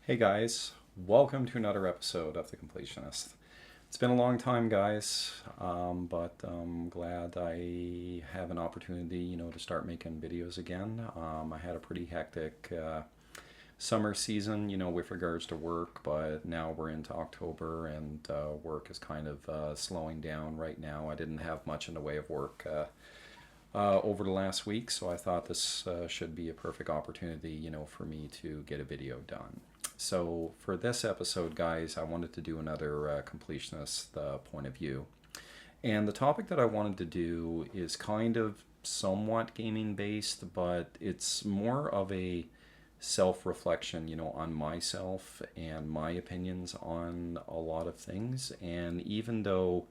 Hey guys, welcome to another episode of The Completionist. It's been a long time, guys, but I'm glad I have an opportunity, to start making videos again. I had a pretty hectic summer season, with regards to work, but now we're into October and work is kind of slowing down right now. I didn't have much in the way of work over the last week, so I thought this should be a perfect opportunity, for me to get a video done. So for this episode, guys, I wanted to do another completionist point of view. And the topic that I wanted to do is kind of somewhat gaming based, but it's more of a self reflection, on myself and my opinions on a lot of things. And even though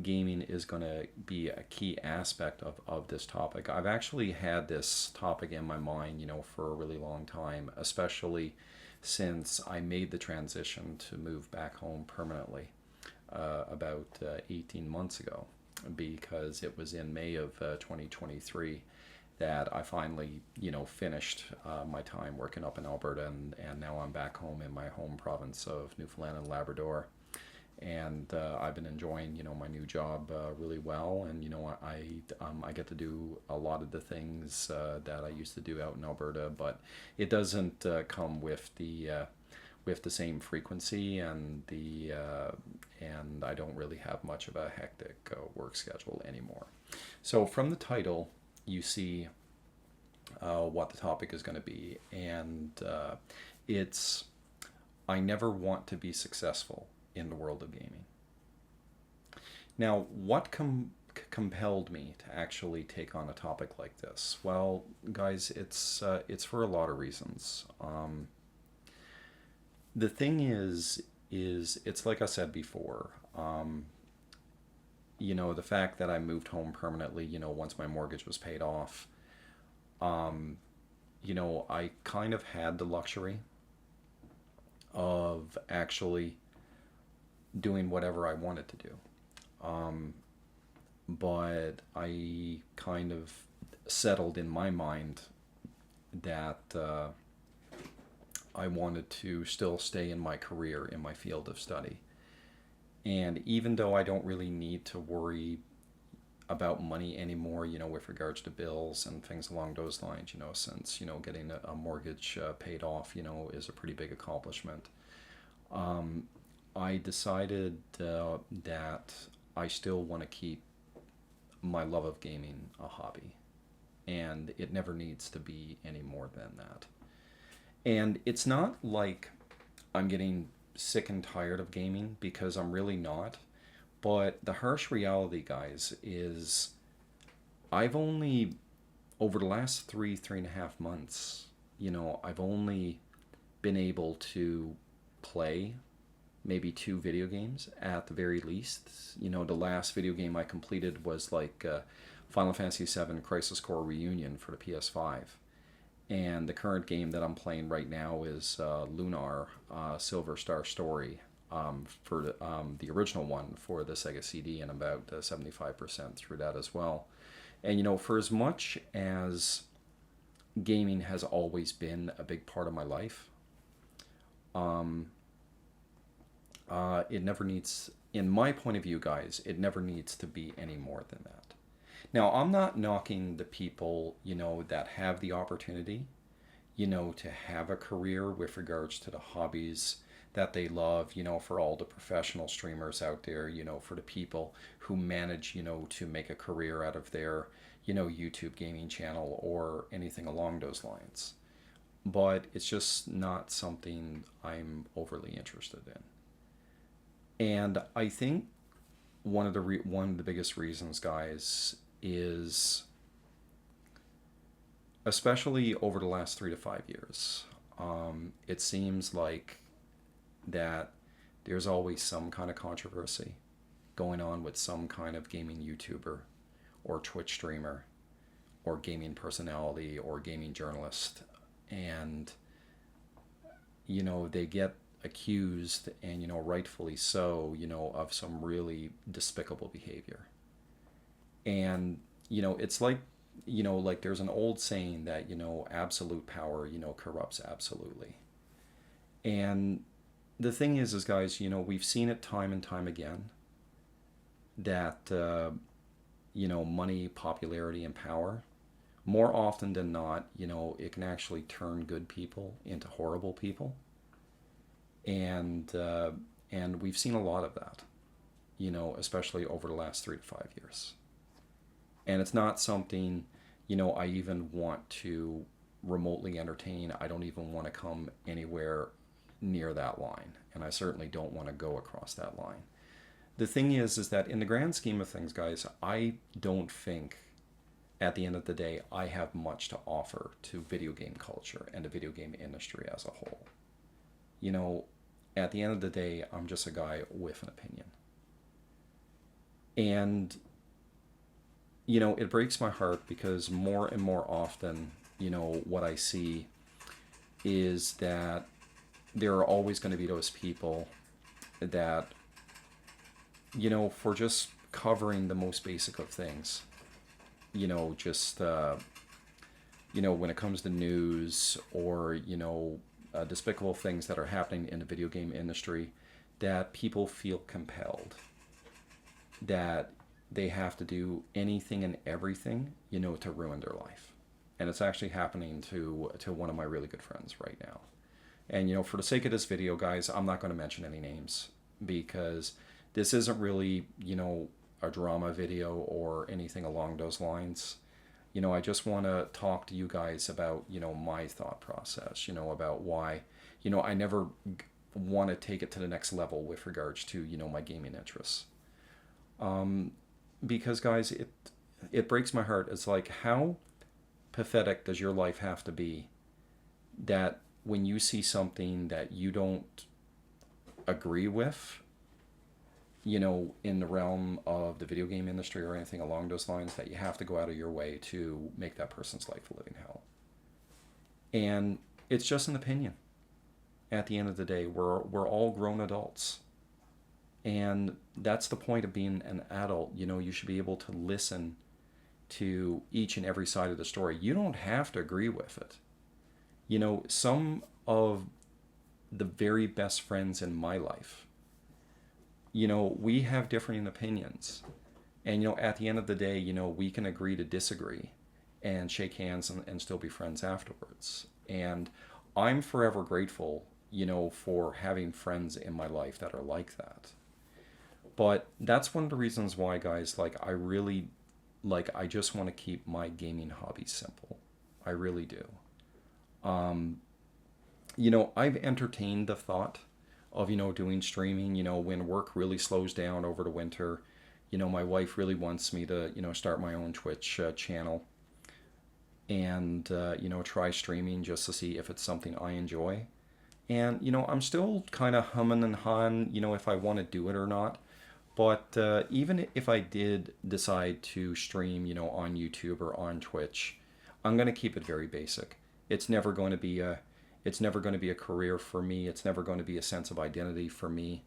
gaming is going to be a key aspect of this topic. I've actually had this topic in my mind, for a really long time, especially since I made the transition to move back home permanently about 18 months ago, because it was in May of 2023 that I finally, finished my time working up in Alberta, and now I'm back home in my home province of Newfoundland and Labrador, and I've been enjoying my new job really well, and I get to do a lot of the things that I used to do out in Alberta, but it doesn't come with the same frequency, and I don't really have much of a hectic work schedule anymore. So from the title, you see what the topic is going to be, and it's I never want to be successful in the world of gaming. Now, what compelled me to actually take on a topic like this? Well, guys, it's for a lot of reasons. The thing is it's like I said before. The fact that I moved home permanently. Once my mortgage was paid off. I kind of had the luxury of actually doing whatever I wanted to do. But I kind of settled in my mind that I wanted to still stay in my career, in my field of study. And even though I don't really need to worry about money anymore, with regards to bills and things along those lines, since, getting a mortgage paid off, is a pretty big accomplishment. I decided that I still want to keep my love of gaming a hobby, and it never needs to be any more than that. And it's not like I'm getting sick and tired of gaming, because I'm really not. But the harsh reality, guys, is I've only, over the last three and a half months, I've only been able to play maybe two video games at the very least. The last video game I completed was like Final Fantasy VII Crisis Core Reunion for the PS5. And the current game that I'm playing right now is Lunar Silver Star Story, for the original one for the Sega CD, and about 75% through that as well. And for as much as gaming has always been a big part of my life, it never needs, in my point of view, guys, it never needs to be any more than that. Now, I'm not knocking the people, that have the opportunity, to have a career with regards to the hobbies that they love, for all the professional streamers out there, for the people who manage, to make a career out of their, YouTube gaming channel or anything along those lines. But it's just not something I'm overly interested in. And I think one of the biggest reasons, guys, is especially over the last 3 to 5 years, it seems like that there's always some kind of controversy going on with some kind of gaming YouTuber or Twitch streamer or gaming personality or gaming journalist. And, they get accused, and rightfully so, of some really despicable behavior. And it's like there's an old saying that absolute power corrupts absolutely. And the thing is guys, you know, we've seen it time and time again that, you know, money, popularity, and power, more often than not, you know, it can actually turn good people into horrible people. And, and we've seen a lot of that, you know, especially over the last 3 to 5 years. And it's not something, you know, I even want to remotely entertain. I don't even want to come anywhere near that line. And I certainly don't want to go across that line. The thing is that in the grand scheme of things, guys, I don't think at the end of the day I have much to offer to video game culture and the video game industry as a whole. You know, at the end of the day, I'm just a guy with an opinion. And, you know, it breaks my heart because more and more often, you know, what I see is that there are always going to be those people that, you know, for just covering the most basic of things, you know, just, you know, when it comes to news or, you know, despicable things that are happening in the video game industry, that people feel compelled that they have to do anything and everything, you know, to ruin their life. And it's actually happening to one of my really good friends right now. And, you know, for the sake of this video, guys, I'm not going to mention any names because this isn't really, you know, a drama video or anything along those lines. You know, I just want to talk to you guys about, you know, my thought process, you know, about why, you know, I never want to take it to the next level with regards to, you know, my gaming interests. Because, guys, it breaks my heart. It's like, how pathetic does your life have to be that when you see something that you don't agree with, you know, in the realm of the video game industry or anything along those lines, that you have to go out of your way to make that person's life a living hell. And it's just an opinion. At the end of the day, we're all grown adults. And that's the point of being an adult. You know, you should be able to listen to each and every side of the story. You don't have to agree with it. You know, some of the very best friends in my life, you know, we have differing opinions. And, you know, at the end of the day, you know, we can agree to disagree and shake hands and still be friends afterwards. And I'm forever grateful, you know, for having friends in my life that are like that. But that's one of the reasons why, guys, like, I just want to keep my gaming hobby simple. I really do. You know, I've entertained the thought of, you know, doing streaming, you know, when work really slows down over the winter. You know, my wife really wants me to, you know, start my own Twitch channel and, you know, try streaming just to see if it's something I enjoy. And, you know, I'm still kind of humming and hawing, you know, if I want to do it or not. But even if I did decide to stream, you know, on YouTube or on Twitch, I'm going to keep it very basic. It's never going to be a career for me. It's never going to be a sense of identity for me.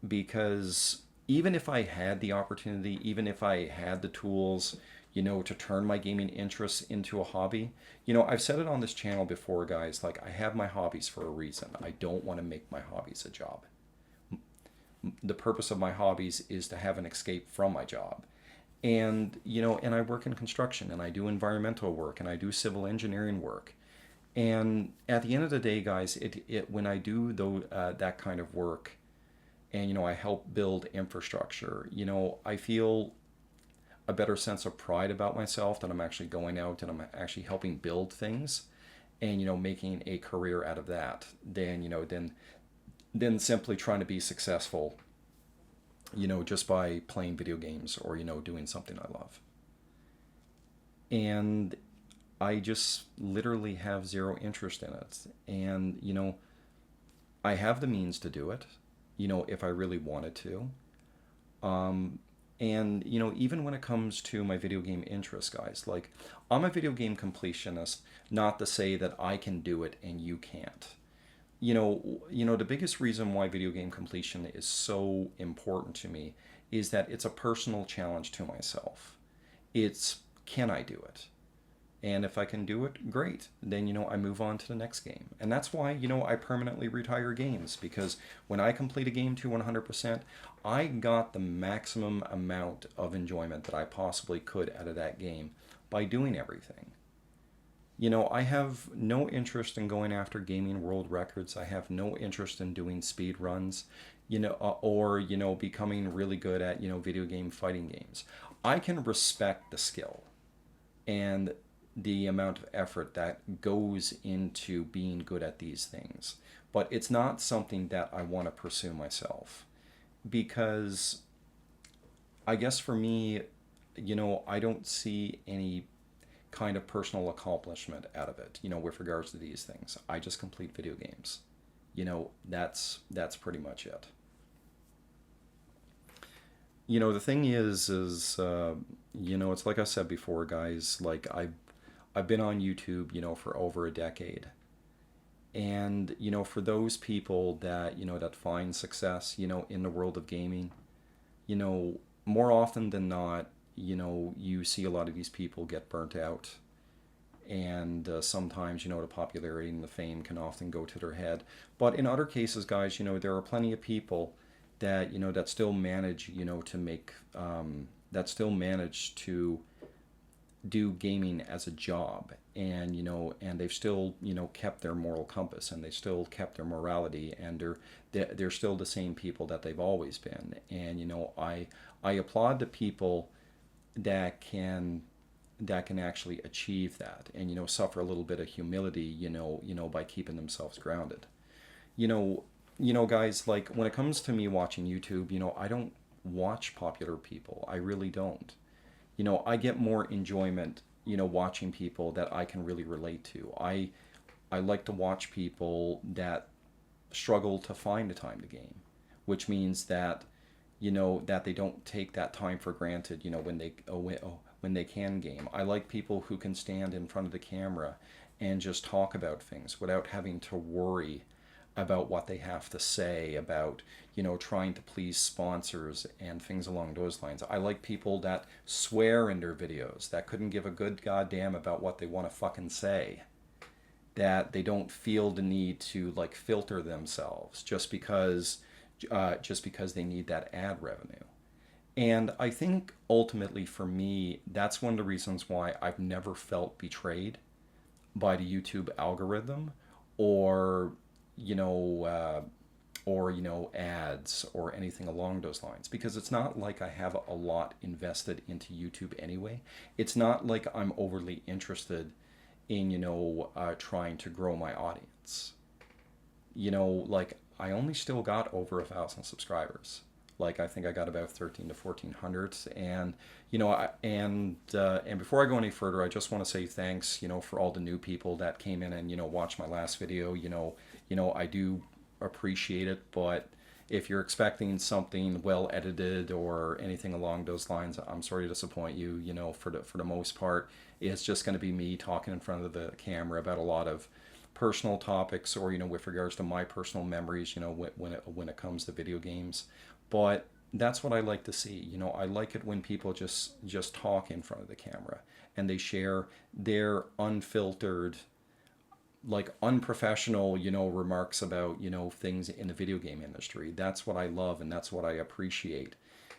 Because even if I had the opportunity, even if I had the tools, you know, to turn my gaming interests into a hobby, you know, I've said it on this channel before, guys, like, I have my hobbies for a reason. I don't want to make my hobbies a job. The purpose of my hobbies is to have an escape from my job. And, you know, and I work in construction and I do environmental work and I do civil engineering work. And at the end of the day, guys, when I do that kind of work and, you know, I help build infrastructure, you know, I feel a better sense of pride about myself that I'm actually going out and I'm actually helping build things and, you know, making a career out of that than, you know, than simply trying to be successful, you know, just by playing video games or, you know, doing something I love. And I just literally have zero interest in it. And, you know, I have the means to do it, you know, if I really wanted to. And, you know, even when it comes to my video game interests, guys, like, I'm a video game completionist, not to say that I can do it and you can't. You know, the biggest reason why video game completion is so important to me is that it's a personal challenge to myself. It's, can I do it? And if I can do it, great. Then, I move on to the next game. And that's why, I permanently retire games, because when I complete a game to 100%, I got the maximum amount of enjoyment that I possibly could out of that game by doing everything. I have no interest in going after gaming world records. I have no interest in doing speed runs, or, becoming really good at, video game fighting games. I can respect the skill and the amount of effort that goes into being good at these things. But it's not something that I want to pursue myself, because I guess for me, I don't see any kind of personal accomplishment out of it, with regards to these things. I just complete video games. That's pretty much it. The thing is, it's like I said before, guys. Like I've been on YouTube, for over a decade, and for those people that that find success, in the world of gaming, you know, more often than not, you see a lot of these people get burnt out. And sometimes, the popularity and the fame can often go to their head. But in other cases, guys, there are plenty of people that, that still manage, to make, that still manage to do gaming as a job. And, and they've still, kept their moral compass, and they still kept their morality, and they're still the same people that they've always been. And, I applaud the people that can actually achieve that, and suffer a little bit of humility, by keeping themselves grounded. you know Guys, like when it comes to me watching YouTube, I don't watch popular people. I really don't. I get more enjoyment, watching people that I can really relate to. I like to watch people that struggle to find the time to game, which means that that they don't take that time for granted, when they can game. I like people who can stand in front of the camera and just talk about things without having to worry about what they have to say about, trying to please sponsors and things along those lines. I like people that swear in their videos, that couldn't give a good goddamn about what they want to fucking say, that they don't feel the need to like filter themselves just because they need that ad revenue. And I think ultimately for me, that's one of the reasons why I've never felt betrayed by the YouTube algorithm, or you know, uh, ads or anything along those lines, because it's not like I have a lot invested into YouTube anyway. It's not like I'm overly interested in trying to grow my audience. Like I only still got over 1,000 subscribers. Like I think I got about 13 to 1,400, and and before I go any further, I just want to say thanks, for all the new people that came in and watched my last video. I do appreciate it, but if you're expecting something well edited or anything along those lines, I'm sorry to disappoint you. For the most part, it's just going to be me talking in front of the camera about a lot of personal topics, or with regards to my personal memories, when it comes to video games. But that's what I like to see. I like it when people just talk in front of the camera and they share their unfiltered, like unprofessional, remarks about, things in the video game industry. That's what I love, and that's what I appreciate,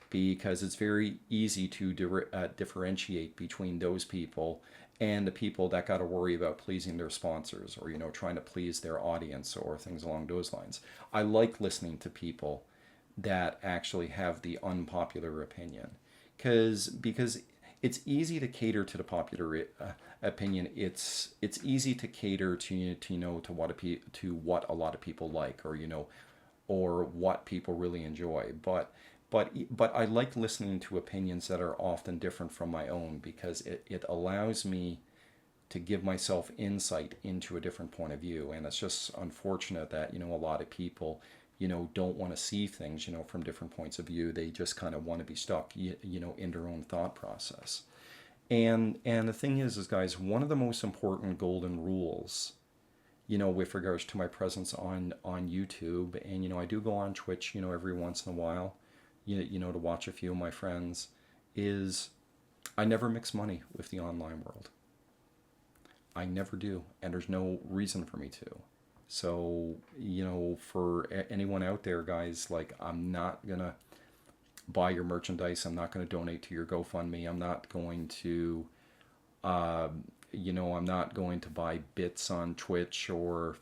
because it's very easy to differentiate between those people and the people that got to worry about pleasing their sponsors, or trying to please their audience or things along those lines. I like listening to people that actually have the unpopular opinion, because it's easy to cater to the popular opinion. It's easy to cater to what a lot of people like, or what people really enjoy. But I like listening to opinions that are often different from my own, because it allows me to give myself insight into a different point of view. And it's just unfortunate that a lot of people don't want to see things from different points of view. They just kind of want to be stuck in their own thought process. And the thing is guys, one of the most important golden rules, with regards to my presence on YouTube, and I do go on Twitch every once in a while, to watch a few of my friends, is I never mix money with the online world. I never do, and there's no reason for me to. So, for anyone out there, guys, like, I'm not gonna buy your merchandise. I'm not gonna donate to your GoFundMe. I'm not going to, uh, I'm not going to buy bits on Twitch or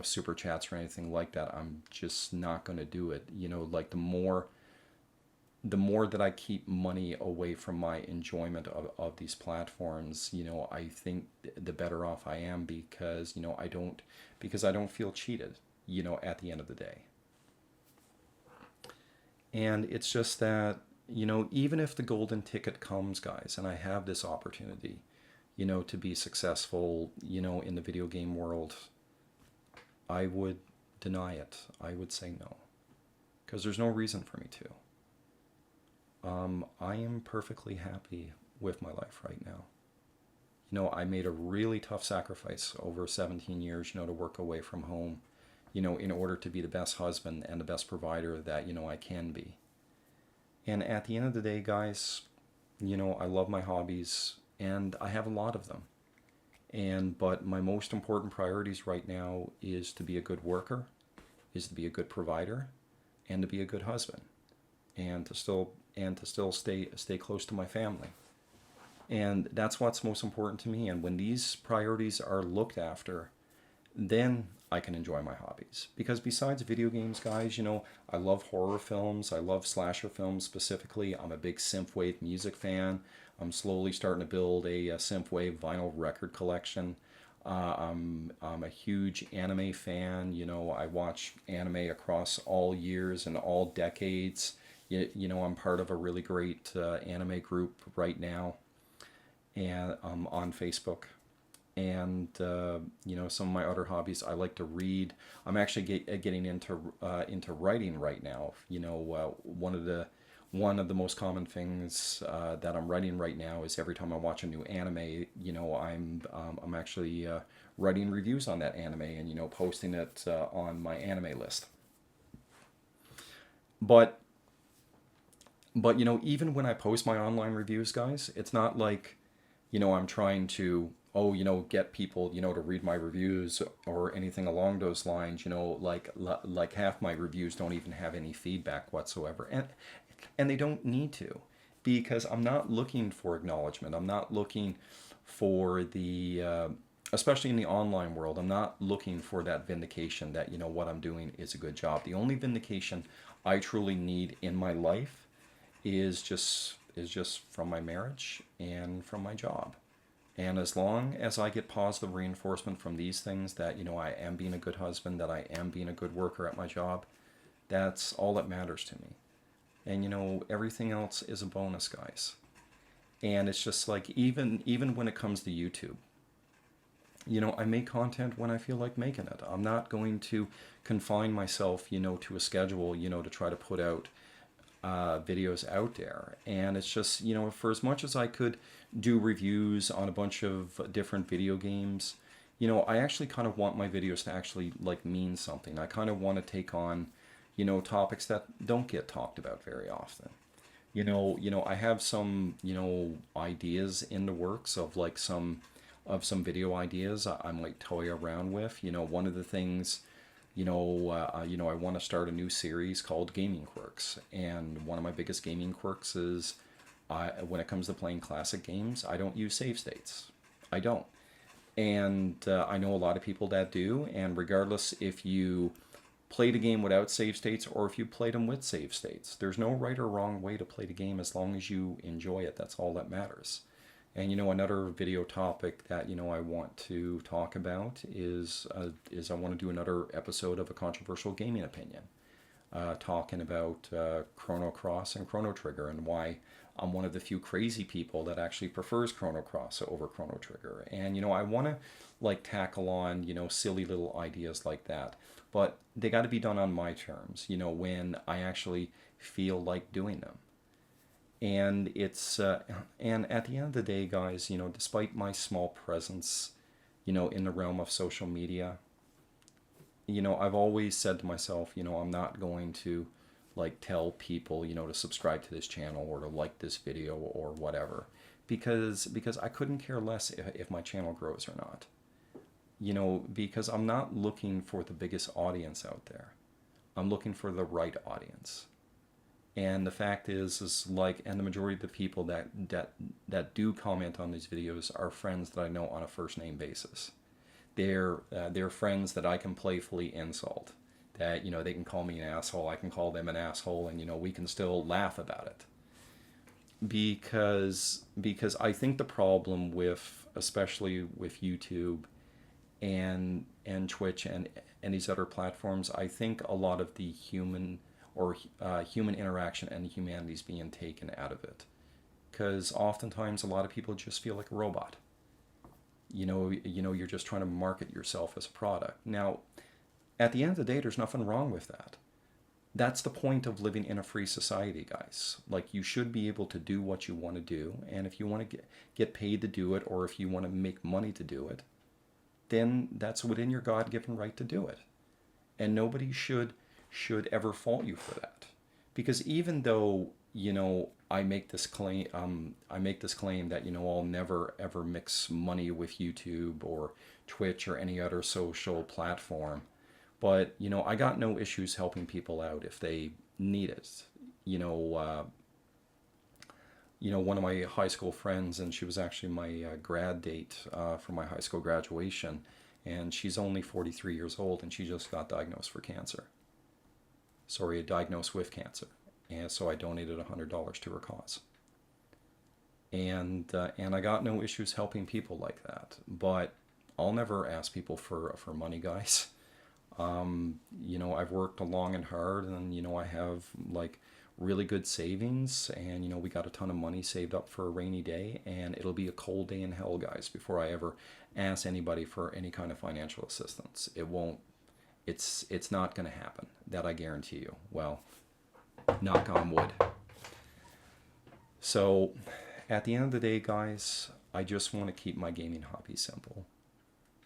super chats or anything like that. I'm just not going to do it. Like, the more that I keep money away from my enjoyment of these platforms, I think the better off I am, because, I don't feel cheated, at the end of the day. And it's just that, even if the golden ticket comes, guys, and I have this opportunity, to be successful, in the video game world, I would deny it. I would say no, because there's no reason for me to. I am perfectly happy with my life right now. I made a really tough sacrifice over 17 years, to work away from home, in order to be the best husband and the best provider that, I can be. And at the end of the day, guys, I love my hobbies, and I have a lot of them. But my most important priorities right now is to be a good worker, is to be a good provider, and to be a good husband, and to still stay close to my family. And that's what's most important to me. And when these priorities are looked after, then I can enjoy my hobbies. Because besides video games, guys, I love horror films. I love slasher films specifically. I'm a big synthwave music fan. I'm slowly starting to build a synthwave vinyl record collection. I'm a huge anime fan. I watch anime across all years and all decades. I'm part of a really great anime group right now, and on Facebook. And some of my other hobbies, I like to read. I'm actually getting into writing right now. One of the most common things that I'm writing right now is every time I watch a new anime, I'm actually writing reviews on that anime, and posting it on my anime list. But even when I post my online reviews, guys, it's not like, I'm trying to, get people, to read my reviews or anything along those lines. Like half my reviews don't even have any feedback whatsoever. And they don't need to, because I'm not looking for acknowledgement. I'm not looking for especially in the online world, I'm not looking for that vindication that, what I'm doing is a good job. The only vindication I truly need in my life is just from my marriage and from my job. And as long as I get positive reinforcement from these things, that, I am being a good husband, that I am being a good worker at my job, that's all that matters to me. And, everything else is a bonus, guys. And it's just like, even when it comes to YouTube, I make content when I feel like making it. I'm not going to confine myself, to a schedule, to try to put out videos out there. And it's just, for as much as I could do reviews on a bunch of different video games, I actually kind of want my videos to actually like mean something. I kind of want to take on, topics that don't get talked about very often. I have some, ideas in the works of like some video ideas I might toy around with. One of the things, I want to start a new series called Gaming Quirks. And one of my biggest gaming quirks is, when it comes to playing classic games, I don't use save states. I don't. And I know a lot of people that do. And regardless if you play the game without save states or if you play them with save states, there's no right or wrong way to play the game as long as you enjoy it. That's all that matters. And another video topic that I want to talk about is I want to do another episode of a controversial gaming opinion, talking about Chrono Cross and Chrono Trigger, and why I'm one of the few crazy people that actually prefers Chrono Cross over Chrono Trigger. And I want to like tackle on silly little ideas like that, but they got to be done on my terms. When I actually feel like doing them. And it's and at the end of the day, guys, despite my small presence, in the realm of social media, I've always said to myself, I'm not going to like tell people, to subscribe to this channel or to like this video or whatever, because I couldn't care less if my channel grows or not. Because I'm not looking for the biggest audience out there. I'm looking for the right audience. And the fact is like, and the majority of the people that do comment on these videos are friends that I know on a first name basis. They're friends that I can playfully insult. That they can call me an asshole, I can call them an asshole, and we can still laugh about it. Because I think the problem with, especially with YouTube and Twitch and these other platforms, I think a lot of the human interaction and humanity is being taken out of it. Because oftentimes a lot of people just feel like a robot. You're just trying to market yourself as a product. Now, at the end of the day, there's nothing wrong with that. That's the point of living in a free society, guys. Like, you should be able to do what you want to do, and if you want to get paid to do it, or if you want to make money to do it, then that's within your God-given right to do it. And nobody should ever fault you for that. Because even though, I make this claim that, I'll never ever mix money with YouTube or Twitch or any other social platform. But, I got no issues helping people out if they need it. One of my high school friends, and she was actually my grad date for my high school graduation, and she's only 43 years old, and she just got diagnosed with cancer. And so I donated $100 to her cause. And I got no issues helping people like that. But I'll never ask people for money, guys. I've worked long and hard, and I have like really good savings, and we got a ton of money saved up for a rainy day, and it'll be a cold day in hell, guys, before I ever ask anybody for any kind of financial assistance. It's not going to happen. That I guarantee you. Well, knock on wood. So at the end of the day, guys, I just want to keep my gaming hobby simple.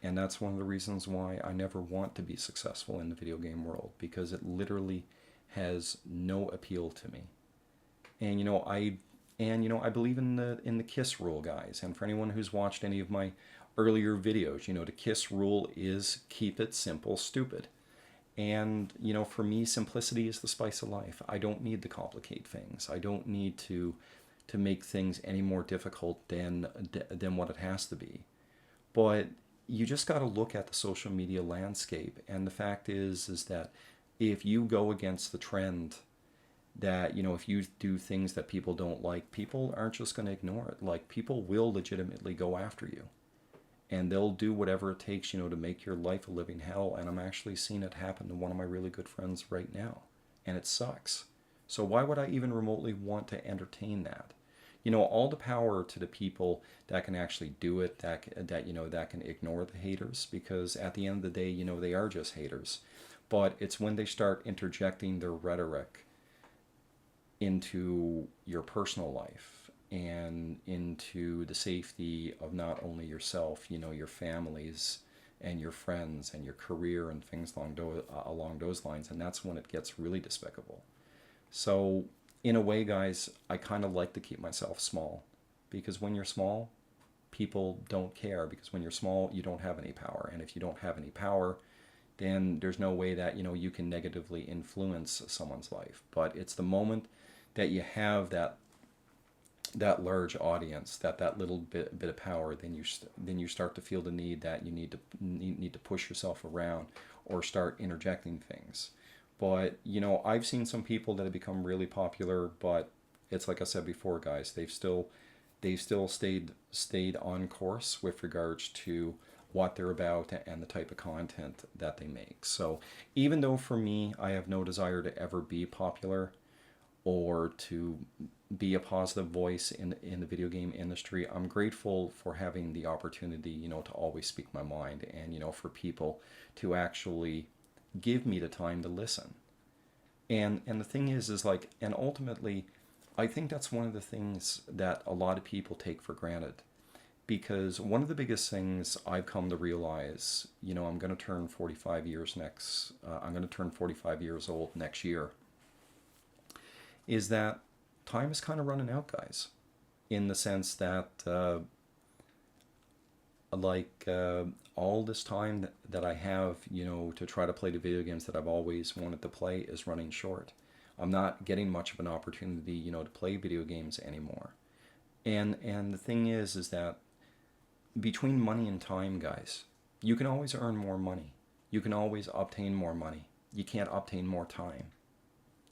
And that's one of the reasons why I never want to be successful in the video game world, because it literally has no appeal to me. And I believe in the KISS rule, guys. And for anyone who's watched any of my earlier videos, the KISS rule is keep it simple, stupid. And for me, simplicity is the spice of life. I don't need to complicate things. I don't need to make things any more difficult than what it has to be. But you just got to look at the social media landscape, and the fact is that if you go against the trend, that if you do things that people don't like, people aren't just going to ignore it. Like, people will legitimately go after you, and they'll do whatever it takes to make your life a living hell. And I'm actually seeing it happen to one of my really good friends right now, and it sucks. So why would I even remotely want to entertain that? All the power to the people that can actually do it, that can ignore the haters, because at the end of the day, they are just haters. But it's when they start interjecting their rhetoric into your personal life and into the safety of not only yourself, your families and your friends and your career and things along those lines, and that's when it gets really despicable. So in a way, guys, I kind of like to keep myself small, because when you're small, people don't care, because when you're small, you don't have any power. And if you don't have any power, then there's no way that, you can negatively influence someone's life. But it's the moment that you have that large audience, that little bit of power, then you start to feel the need that you need to push yourself around or start interjecting things. But, I've seen some people that have become really popular, but it's like I said before, guys, they've still stayed on course with regards to what they're about and the type of content that they make. So even though for me, I have no desire to ever be popular or to be a positive voice in the video game industry, I'm grateful for having the opportunity, to always speak my mind, and, for people to actually give me the time to listen. And the thing is like, and ultimately, I think that's one of the things that a lot of people take for granted. Because one of the biggest things I've come to realize, I'm going to turn 45 years I'm going to turn 45 years old next year, is that time is kind of running out, guys. in the sense that like all this time that I have, to try to play the video games that I've always wanted to play is running short. I'm not getting much of an opportunity, to play video games anymore. And the thing is that between money and time, guys, you can always earn more money. You can always obtain more money. You can't obtain more time.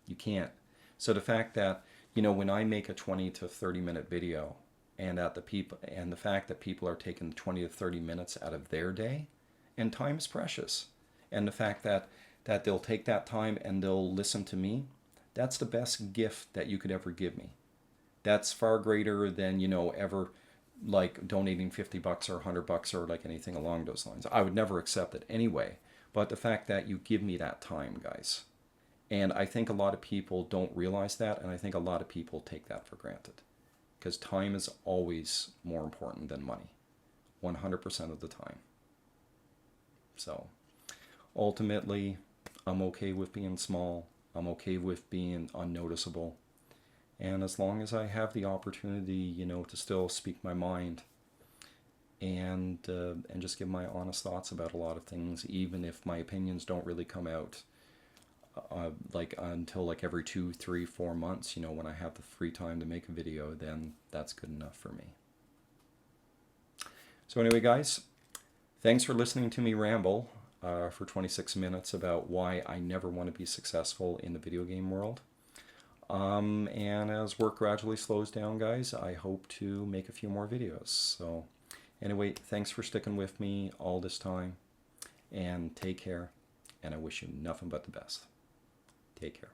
You can't. So the fact that, when I make a 20 to 30 minute video, and the fact that people are taking 20 to 30 minutes out of their day, and time is precious, and the fact that they'll take that time and they'll listen to me, that's the best gift that you could ever give me. That's far greater than, ever like donating $50 or $100 or like anything along those lines. I would never accept it anyway. But the fact that you give me that time, guys. And I think a lot of people don't realize that, and I think a lot of people take that for granted. Because time is always more important than money. 100% of the time. So, ultimately, I'm okay with being small. I'm okay with being unnoticeable. And as long as I have the opportunity, to still speak my mind and just give my honest thoughts about a lot of things, even if my opinions don't really come out like until like every 2, 3, 4 months, when I have the free time to make a video, then that's good enough for me. So anyway, guys, thanks for listening to me ramble for 26 minutes about why I never want to be successful in the video game world. And as work gradually slows down, guys, I hope to make a few more videos. So anyway, thanks for sticking with me all this time, and take care, and I wish you nothing but the best. Take care.